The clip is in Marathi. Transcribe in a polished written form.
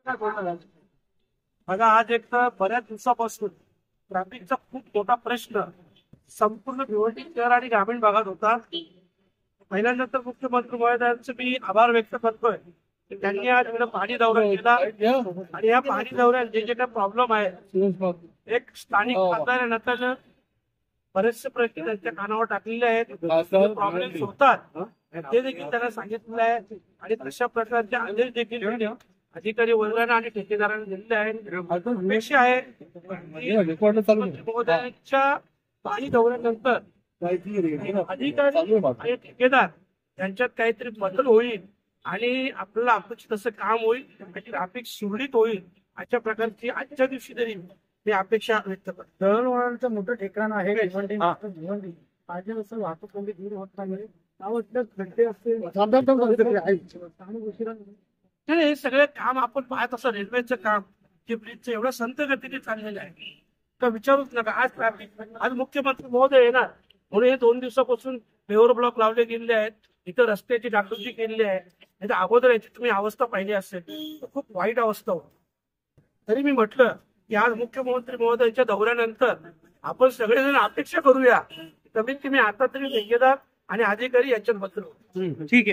बघा, आज एक तर बऱ्याच दिवसापासून ट्रॅफिकचा खूप मोठा प्रश्न संपूर्ण भिवंडी शहर आणि ग्रामीण भागात होता. पहिल्यांदा तर मुख्यमंत्री महोदयांचे मी आभार व्यक्त करतोय की त्यांनी आज इकडे पाणी दौरा केला आणि या पाणी दौऱ्यात जे जे काही प्रॉब्लेम आहे, एक स्थानिक खासदार बरेचसे प्रश्न त्यांच्या कानावर टाकलेले आहेत. प्रॉब्लेम होतात ते देखील त्यांना सांगितलेलं आहे आणि तशा प्रकारचे आदेश देखील अधिकारी वर्गाने आणि ठेकेदारांनी दिलेले आहेत. अपेक्षा आहे महोदयांच्या पाणी दौऱ्यानंतर अधिकारी आणि ठेकेदार यांच्यात काहीतरी बदल होईल आणि आपल्याला अपेक्षित असं काम होईल, ट्रॅफिक सुरळीत होईल अशा प्रकारची आजच्या दिवशी तरी मी अपेक्षा व्यक्त करतो. दळणवळणाचं मोठं ठिकाण आहे भिवंडी. पाहिजे असं वाहतूक कोणी दूर होत नाही. खड्डे असते हे सगळे काम आपण पाहत असं रेल्वेचं काम जे ब्रिजचं एवढं संत गतीने चाललेलं आहे तर विचारूच नका. आज ट्रॅफिक, आज मुख्यमंत्री महोदय येणार म्हणून हे 2 दिवसापासून पेवर ब्लॉक लावले गेलेले आहेत. इथं रस्त्याची डागडुजी केलेली आहे. नाही तर अगोदर याची तुम्ही अवस्था पाहिली असेल तर खूप वाईट अवस्था होती. तरी मी म्हटलं की आज मुख्यमंत्री महोदयांच्या दौऱ्यानंतर आपण सगळेजण अपेक्षा करूया कमीत कमी आता तरी ठेकेदार आणि अधिकारी याच्यात बदल. ठीक आहे.